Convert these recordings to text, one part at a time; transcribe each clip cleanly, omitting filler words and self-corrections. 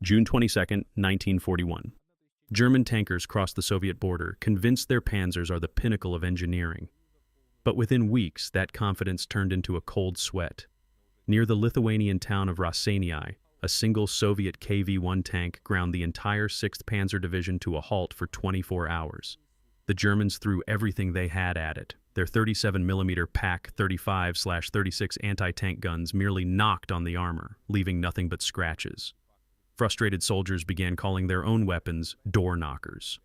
June 22, 1941. German tankers cross the Soviet border, convinced their panzers are the pinnacle of engineering. But within weeks, that confidence turned into a cold sweat. Near the Lithuanian town of Raseiniai, a single Soviet KV-1 tank ground the entire 6th Panzer Division to a halt for 24 hours. The Germans threw everything they had at it. Their 37mm PaK 35/36 anti-tank guns merely knocked on the armor, leaving nothing but scratches. Frustrated soldiers began calling their own weapons door knockers.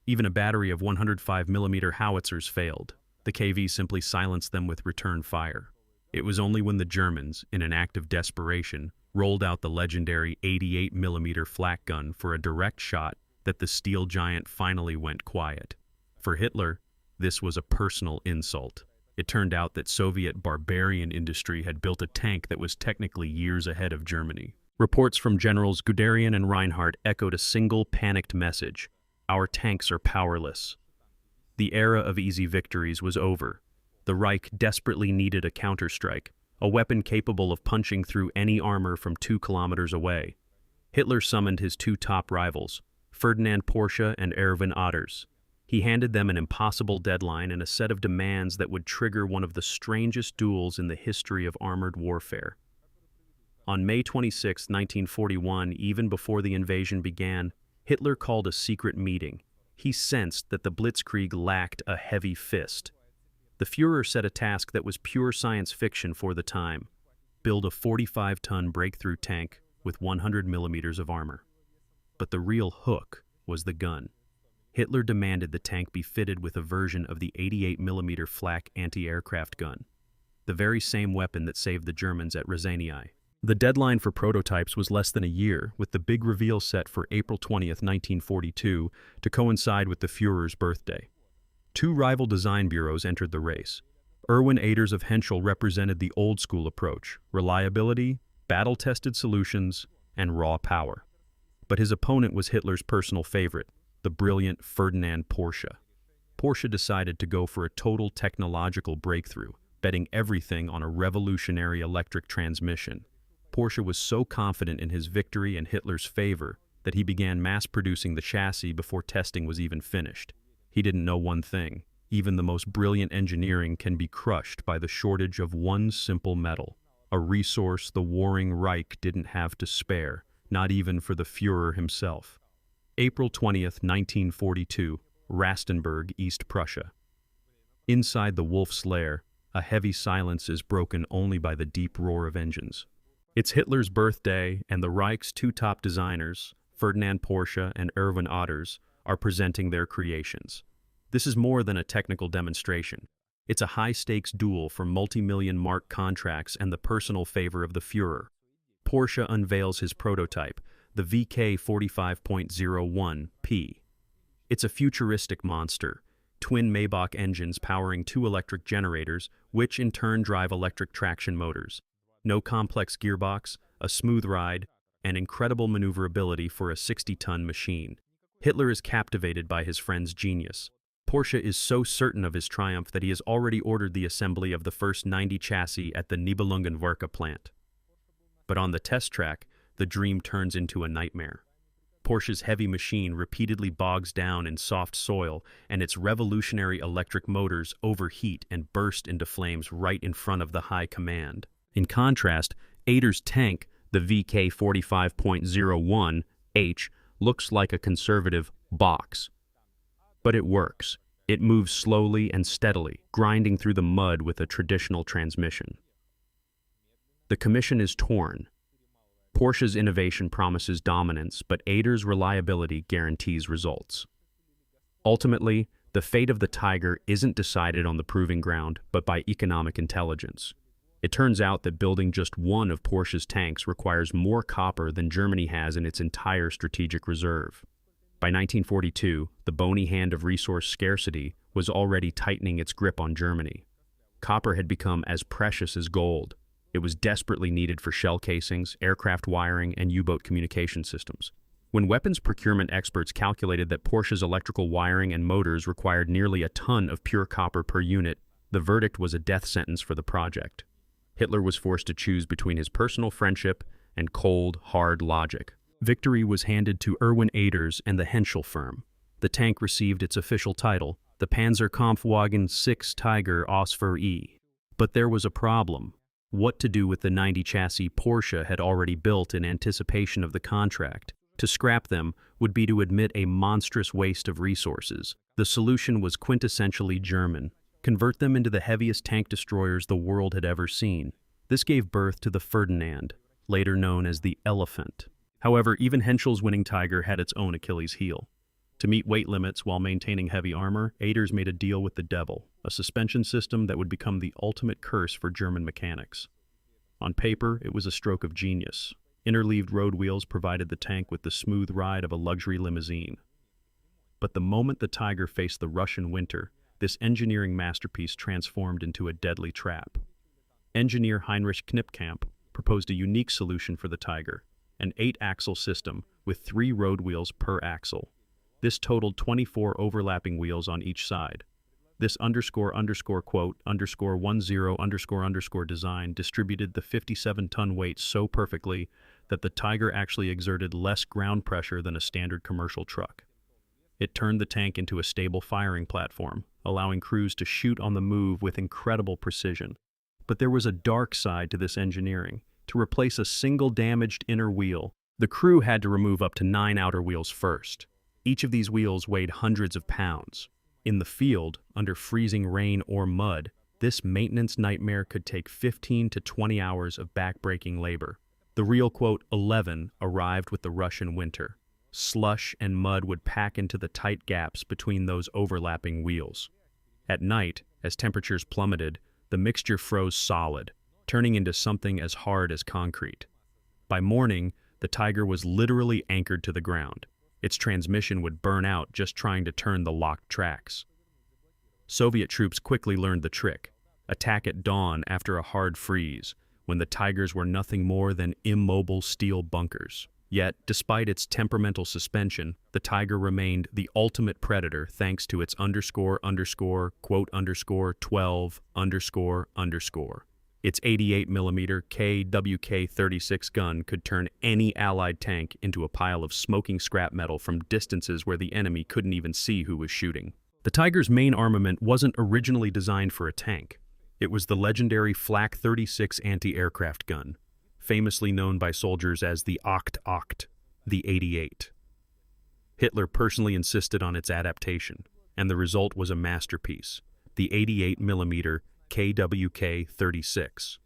Even a battery of 105mm howitzers failed. The KV simply silenced them with return fire. It was only when the Germans, in an act of desperation, rolled out the legendary 88mm flak gun for a direct shot that the steel giant finally went quiet. For Hitler, this was a personal insult. It turned out that Soviet barbarian industry had built a tank that was technically years ahead of Germany. Reports from Generals Guderian and Reinhardt echoed a single panicked message: "Our tanks are powerless." The era of easy victories was over. The Reich desperately needed a counterstrike, a weapon capable of punching through any armor from 2 kilometers away. Hitler summoned his 2 top rivals, Ferdinand Porsche and Erwin Aders. He handed them an impossible deadline and a set of demands that would trigger one of the strangest duels in the history of armored warfare. On May 26, 1941, even before the invasion began, Hitler called a secret meeting. He sensed that the Blitzkrieg lacked a heavy fist. The Führer set a task that was pure science fiction for the time: build a 45-ton breakthrough tank with 100mm of armor. But the real hook was the gun. Hitler demanded the tank be fitted with a version of the 88mm flak anti-aircraft gun, the very same weapon that saved the Germans at Raseiniai. The deadline for prototypes was less than a year, with the big reveal set for April 20, 1942, to coincide with the Führer's birthday. 2 rival design bureaus entered the race. Erwin Aders of Henschel represented the old-school approach: reliability, battle-tested solutions, and raw power. But his opponent was Hitler's personal favorite, the brilliant Ferdinand Porsche. Porsche decided to go for a total technological breakthrough, betting everything on a revolutionary electric transmission. Porsche was so confident in his victory in Hitler's favor that he began mass-producing the chassis before testing was even finished. He didn't know one thing: even the most brilliant engineering can be crushed by the shortage of one simple metal, a resource the warring Reich didn't have to spare, not even for the Führer himself. April 20, 1942, Rastenburg, East Prussia. Inside the Wolf's lair, a heavy silence is broken only by the deep roar of engines. It's Hitler's birthday, and the Reich's 2 top designers, Ferdinand Porsche and Erwin Aders, are presenting their creations. This is more than a technical demonstration. It's a high-stakes duel for multi-million-mark contracts and the personal favor of the Führer. Porsche unveils his prototype, the VK 45.01P. It's a futuristic monster, twin Maybach engines powering 2 electric generators, which in turn drive electric traction motors. No complex gearbox, a smooth ride, and incredible maneuverability for a 60-ton machine. Hitler is captivated by his friend's genius. Porsche is so certain of his triumph that he has already ordered the assembly of the first 90 chassis at the Nibelungenwerke plant. But on the test track, the dream turns into a nightmare. Porsche's heavy machine repeatedly bogs down in soft soil, and its revolutionary electric motors overheat and burst into flames right in front of the high command. In contrast, Aders' tank, the VK 45.01H, looks like a conservative box. But it works. It moves slowly and steadily, grinding through the mud with a traditional transmission. The commission is torn. Porsche's innovation promises dominance, but Aders' reliability guarantees results. Ultimately, the fate of the Tiger isn't decided on the proving ground, but by economic intelligence. It turns out that building just one of Porsche's tanks requires more copper than Germany has in its entire strategic reserve. By 1942, the bony hand of resource scarcity was already tightening its grip on Germany. Copper had become as precious as gold. It was desperately needed for shell casings, aircraft wiring, and U-boat communication systems. When weapons procurement experts calculated that Porsche's electrical wiring and motors required nearly a ton of pure copper per unit, the verdict was a death sentence for the project. Hitler was forced to choose between his personal friendship and cold, hard logic. Victory was handed to Erwin Aders and the Henschel firm. The tank received its official title, the Panzerkampfwagen VI Tiger aus für E. But there was a problem. What to do with the 90 chassis Porsche had already built in anticipation of the contract? To scrap them would be to admit a monstrous waste of resources. The solution was quintessentially German. Convert them into the heaviest tank destroyers the world had ever seen. This gave birth to the Ferdinand, later known as the Elephant. However, even Henschel's winning Tiger had its own Achilles heel. To meet weight limits while maintaining heavy armor, Aders made a deal with the devil, a suspension system that would become the ultimate curse for German mechanics. On paper, it was a stroke of genius. Interleaved road wheels provided the tank with the smooth ride of a luxury limousine. But the moment the Tiger faced the Russian winter, this engineering masterpiece transformed into a deadly trap. Engineer Heinrich Knipkamp proposed a unique solution for the Tiger, an 8-axle system with 3 road wheels per axle. This totaled 24 overlapping wheels on each side. This __10_10_ design distributed the 57-ton weight so perfectly that the Tiger actually exerted less ground pressure than a standard commercial truck. It turned the tank into a stable firing platform, allowing crews to shoot on the move with incredible precision. But there was a dark side to this engineering. To replace a single damaged inner wheel, the crew had to remove up to 9 outer wheels first. Each of these wheels weighed hundreds of pounds. In the field, under freezing rain or mud, this maintenance nightmare could take 15 to 20 hours of back-breaking labor. The real, quote, 11 arrived with the Russian winter. Slush and mud would pack into the tight gaps between those overlapping wheels. At night, as temperatures plummeted, the mixture froze solid, turning into something as hard as concrete. By morning, the Tiger was literally anchored to the ground. Its transmission would burn out just trying to turn the locked tracks. Soviet troops quickly learned the trick. Attack at dawn after a hard freeze, when the Tigers were nothing more than immobile steel bunkers. Yet, despite its temperamental suspension, the Tiger remained the ultimate predator thanks to its ___12__. Its 88mm KWK-36 gun could turn any Allied tank into a pile of smoking scrap metal from distances where the enemy couldn't even see who was shooting. The Tiger's main armament wasn't originally designed for a tank. It was the legendary Flak 36 anti-aircraft gun, famously known by soldiers as the Oct, the 88. Hitler personally insisted on its adaptation, and the result was a masterpiece, the 88mm KWK-36.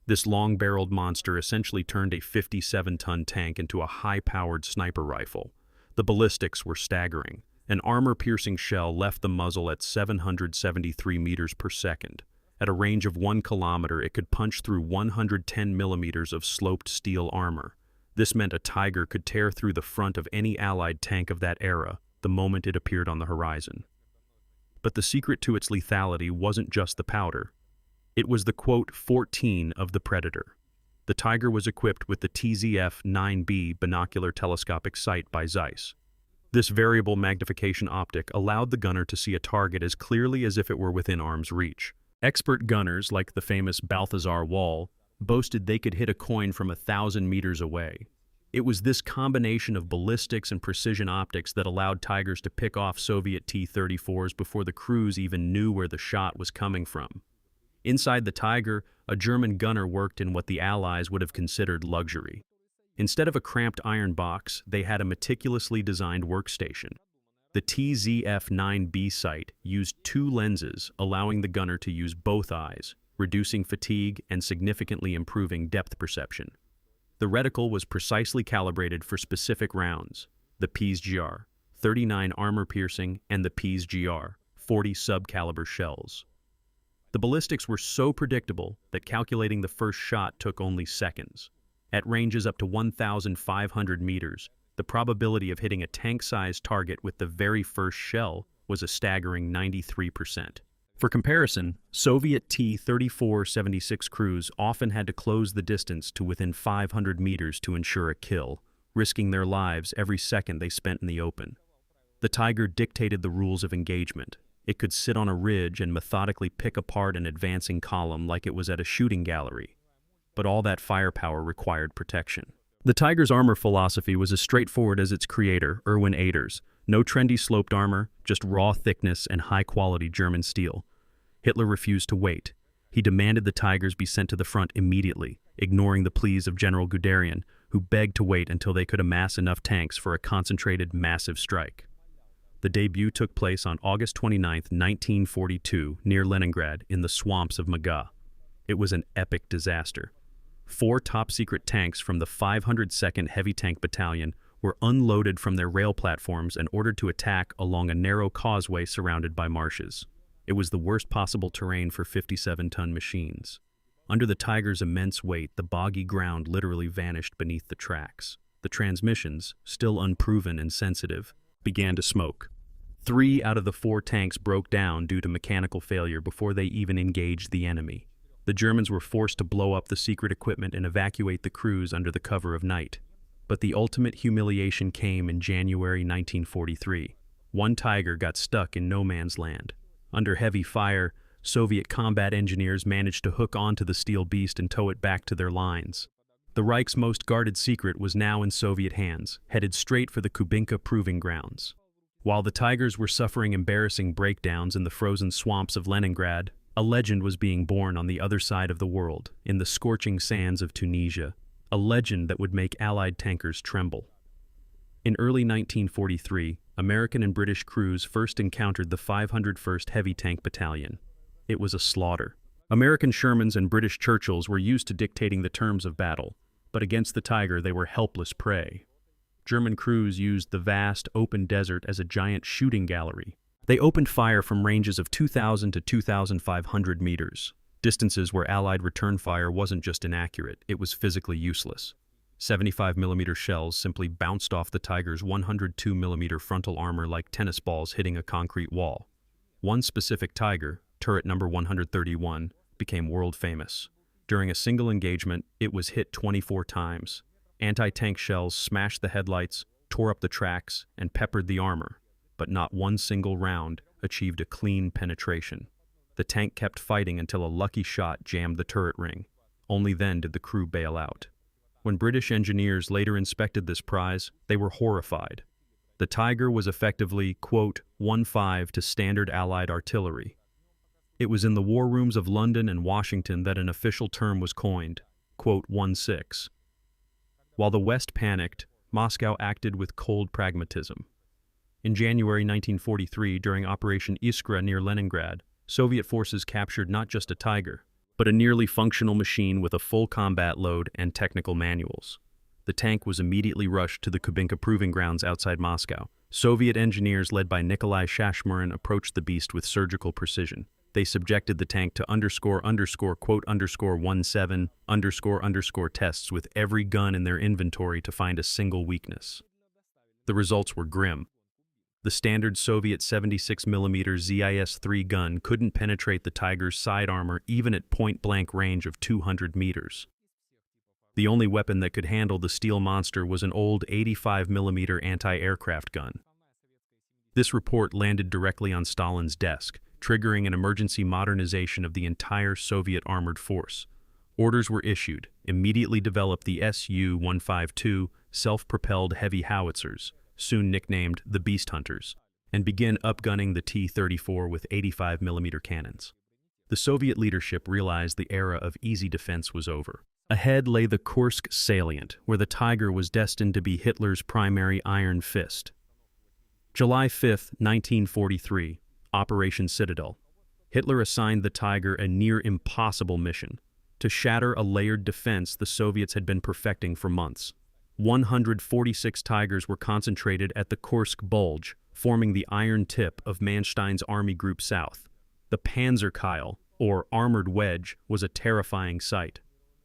This long-barreled monster essentially turned a 57-ton tank into a high-powered sniper rifle. The ballistics were staggering. An armor-piercing shell left the muzzle at 773 meters per second. At a range of 1 kilometer, it could punch through 110 millimeters of sloped steel armor. This meant a Tiger could tear through the front of any Allied tank of that era the moment it appeared on the horizon. But the secret to its lethality wasn't just the powder. It was the, quote, 14 of the Predator. The Tiger was equipped with the TZF-9B binocular telescopic sight by Zeiss. This variable magnification optic allowed the gunner to see a target as clearly as if it were within arm's reach. Expert gunners, like the famous Balthazar Wall, boasted they could hit a coin from 1,000 meters away. It was this combination of ballistics and precision optics that allowed Tigers to pick off Soviet T-34s before the crews even knew where the shot was coming from. Inside the Tiger, a German gunner worked in what the Allies would have considered luxury. Instead of a cramped iron box, they had a meticulously designed workstation. The TZF-9B sight used 2 lenses, allowing the gunner to use both eyes, reducing fatigue and significantly improving depth perception. The reticle was precisely calibrated for specific rounds, the PSGR, 39 armor-piercing, and the PSGR, 40 sub-caliber shells. The ballistics were so predictable that calculating the first shot took only seconds. At ranges up to 1,500 meters, the probability of hitting a tank-sized target with the very first shell was a staggering 93%. For comparison, Soviet T-34-76 crews often had to close the distance to within 500 meters to ensure a kill, risking their lives every second they spent in the open. The Tiger dictated the rules of engagement. It could sit on a ridge and methodically pick apart an advancing column like it was at a shooting gallery. But all that firepower required protection. The Tiger's armor philosophy was as straightforward as its creator, Erwin Aders. No trendy sloped armor, just raw thickness and high-quality German steel. Hitler refused to wait. He demanded the Tigers be sent to the front immediately, ignoring the pleas of General Guderian, who begged to wait until they could amass enough tanks for a concentrated, massive strike. The debut took place on August 29, 1942, near Leningrad, in the swamps of Maga. It was an epic disaster. 4 top-secret tanks from the 502nd Heavy Tank Battalion were unloaded from their rail platforms and ordered to attack along a narrow causeway surrounded by marshes. It was the worst possible terrain for 57-ton machines. Under the Tiger's immense weight, the boggy ground literally vanished beneath the tracks. The transmissions, still unproven and sensitive, began to smoke. 3 out of the 4 tanks broke down due to mechanical failure before they even engaged the enemy. The Germans were forced to blow up the secret equipment and evacuate the crews under the cover of night. But the ultimate humiliation came in January 1943. One Tiger got stuck in no man's land. Under heavy fire, Soviet combat engineers managed to hook onto the steel beast and tow it back to their lines. The Reich's most guarded secret was now in Soviet hands, headed straight for the Kubinka proving grounds. While the Tigers were suffering embarrassing breakdowns in the frozen swamps of Leningrad, a legend was being born on the other side of the world, in the scorching sands of Tunisia, a legend that would make Allied tankers tremble. In early 1943, American and British crews first encountered the 501st Heavy Tank Battalion. It was a slaughter. American Shermans and British Churchills were used to dictating the terms of battle, but against the Tiger they were helpless prey. German crews used the vast, open desert as a giant shooting gallery. They opened fire from ranges of 2,000 to 2,500 meters, distances where Allied return fire wasn't just inaccurate, it was physically useless. 75mm shells simply bounced off the Tiger's 102mm frontal armor like tennis balls hitting a concrete wall. One specific Tiger, turret number 131, became world famous. During a single engagement, it was hit 24 times. Anti-tank shells smashed the headlights, tore up the tracks, and peppered the armor, but not one single round achieved a clean penetration. The tank kept fighting until a lucky shot jammed the turret ring. Only then did the crew bail out. When British engineers later inspected this prize, they were horrified. The Tiger was effectively, quote, 1.5 to standard Allied artillery. It was in the war rooms of London and Washington that an official term was coined, quote, 1.6. While the West panicked, Moscow acted with cold pragmatism. In January 1943, during Operation Iskra near Leningrad, Soviet forces captured not just a Tiger, but a nearly functional machine with a full combat load and technical manuals. The tank was immediately rushed to the Kubinka proving grounds outside Moscow. Soviet engineers led by Nikolai Shashmurin approached the beast with surgical precision. They subjected the tank to quote, 17 tests with every gun in their inventory to find a single weakness. The results were grim. The standard Soviet 76mm ZIS-3 gun couldn't penetrate the Tiger's side armor even at point-blank range of 200 meters. The only weapon that could handle the steel monster was an old 85mm anti-aircraft gun. This report landed directly on Stalin's desk, triggering an emergency modernization of the entire Soviet armored force. Orders were issued: immediately develop the Su-152 self-propelled heavy howitzers, soon nicknamed the Beast Hunters, and begin upgunning the T-34 with 85mm cannons. The Soviet leadership realized the era of easy defense was over. Ahead lay the Kursk salient, where the Tiger was destined to be Hitler's primary iron fist. July 5, 1943, Operation Citadel. Hitler assigned the Tiger a near-impossible mission: to shatter a layered defense the Soviets had been perfecting for months. 146 Tigers were concentrated at the Kursk Bulge, forming the iron tip of Manstein's Army Group South. The Panzerkeil, or armored wedge, was a terrifying sight.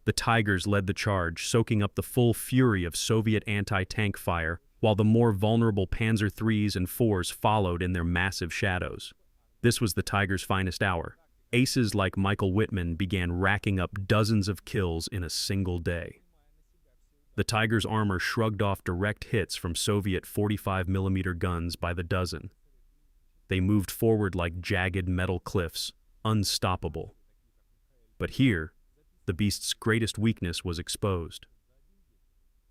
The Tigers led the charge, soaking up the full fury of Soviet anti-tank fire, while the more vulnerable Panzer IIIs and IVs followed in their massive shadows. This was the Tiger's finest hour. Aces like Michael Wittmann began racking up dozens of kills in a single day. The Tiger's armor shrugged off direct hits from Soviet 45mm guns by the dozen. They moved forward like jagged metal cliffs, unstoppable. But here, the beast's greatest weakness was exposed.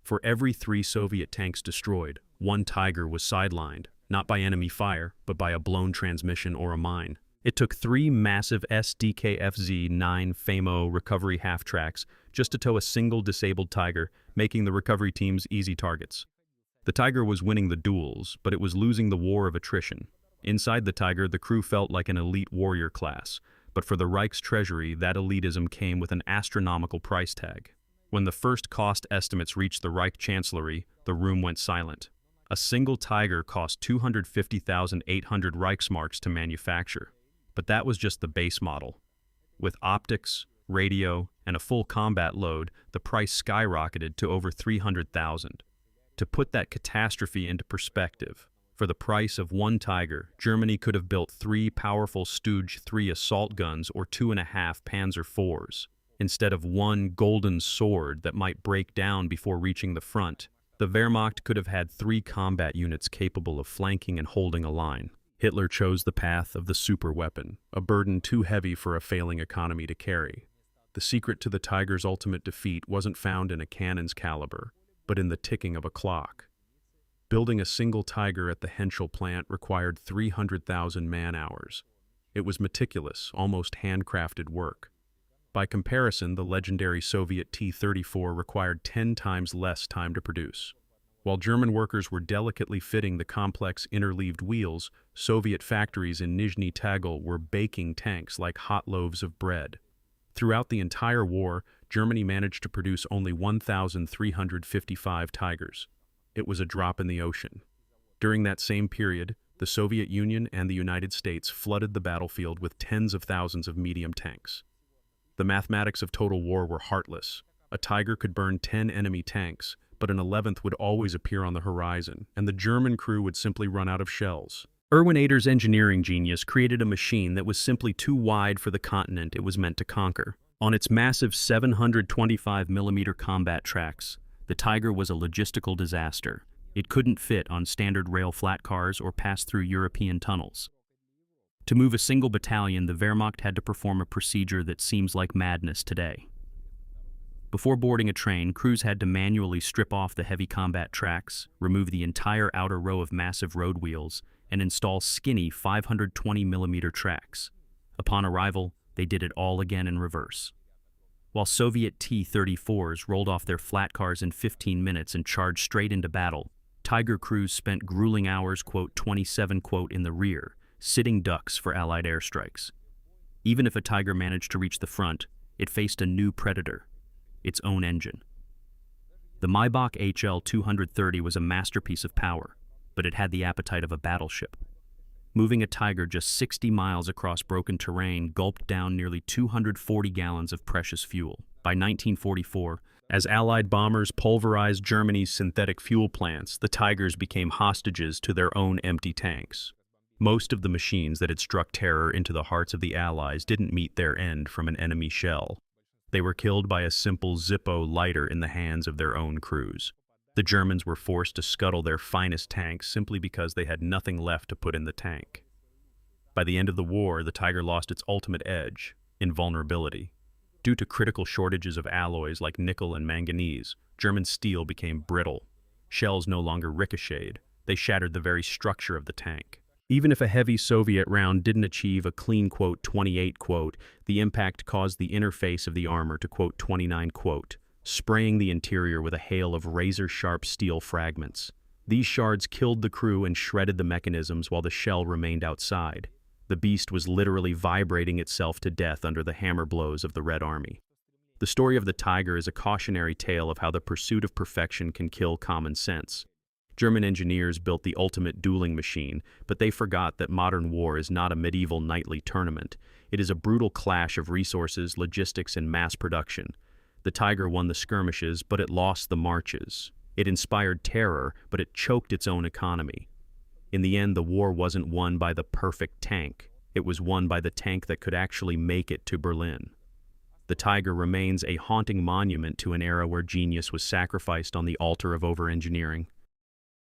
For every 3 Soviet tanks destroyed, 1 Tiger was sidelined, not by enemy fire, but by a blown transmission or a mine. It took 3 massive SDKFZ-9 FAMO recovery half-tracks just to tow a single disabled Tiger, making the recovery teams easy targets. The Tiger was winning the duels, but it was losing the war of attrition. Inside the Tiger, the crew felt like an elite warrior class, but for the Reich's treasury, that elitism came with an astronomical price tag. When the first cost estimates reached the Reich chancellery, the room went silent. A single Tiger cost 250,800 Reichsmarks to manufacture. But that was just the base model. With optics, radio, and a full combat load, the price skyrocketed to over 300,000. To put that catastrophe into perspective, for the price of 1 Tiger, Germany could have built 3 powerful Stooge 3 assault guns or 2.5 Panzer IVs. Instead of 1 golden sword that might break down before reaching the front, the Wehrmacht could have had 3 combat units capable of flanking and holding a line. Hitler chose the path of the superweapon, a burden too heavy for a failing economy to carry. The secret to the Tiger's ultimate defeat wasn't found in a cannon's caliber, but in the ticking of a clock. Building a single Tiger at the Henschel plant required 300,000 man-hours. It was meticulous, almost handcrafted work. By comparison, the legendary Soviet T-34 required 10 times less time to produce. While German workers were delicately fitting the complex interleaved wheels, Soviet factories in Nizhny Tagil were baking tanks like hot loaves of bread. Throughout the entire war, Germany managed to produce only 1,355 Tigers. It was a drop in the ocean. During that same period, the Soviet Union and the United States flooded the battlefield with tens of thousands of medium tanks. The mathematics of total war were heartless. A Tiger could burn 10 enemy tanks, but an 11th would always appear on the horizon, and the German crew would simply run out of shells. Erwin Aders' engineering genius created a machine that was simply too wide for the continent it was meant to conquer. On its massive 725mm combat tracks, the Tiger was a logistical disaster. It couldn't fit on standard rail flat cars or pass through European tunnels. To move a single battalion, the Wehrmacht had to perform a procedure that seems like madness today. Before boarding a train, crews had to manually strip off the heavy combat tracks, remove the entire outer row of massive road wheels, and install skinny 520mm tracks. Upon arrival, they did it all again in reverse. While Soviet T-34s rolled off their flat cars in 15 minutes and charged straight into battle, Tiger crews spent grueling hours, quote, 27, quote, in the rear, sitting ducks for Allied airstrikes. Even if a Tiger managed to reach the front, it faced a new predator: its own engine. The Maybach HL-230 was a masterpiece of power, but it had the appetite of a battleship. Moving a Tiger just 60 miles across broken terrain gulped down nearly 240 gallons of precious fuel. By 1944, as Allied bombers pulverized Germany's synthetic fuel plants, the Tigers became hostages to their own empty tanks. Most of the machines that had struck terror into the hearts of the Allies didn't meet their end from an enemy shell. They were killed by a simple Zippo lighter in the hands of their own crews. The Germans were forced to scuttle their finest tanks simply because they had nothing left to put in the tank. By the end of the war, the Tiger lost its ultimate edge: invulnerability. Due to critical shortages of alloys like nickel and manganese, German steel became brittle. Shells no longer ricocheted. They shattered the very structure of the tank. Even if a heavy Soviet round didn't achieve a clean, quote, 28, quote, the impact caused the inner face of the armor to, quote, 29, quote, spraying the interior with a hail of razor-sharp steel fragments. These shards killed the crew and shredded the mechanisms while the shell remained outside. The beast was literally vibrating itself to death under the hammer blows of the Red Army. The story of the Tiger is a cautionary tale of how the pursuit of perfection can kill common sense. German engineers built the ultimate dueling machine, but they forgot that modern war is not a medieval knightly tournament. It is a brutal clash of resources, logistics, and mass production. The Tiger won the skirmishes, but it lost the marches. It inspired terror, but it choked its own economy. In the end, the war wasn't won by the perfect tank. It was won by the tank that could actually make it to Berlin. The Tiger remains a haunting monument to an era where genius was sacrificed on the altar of over-engineering.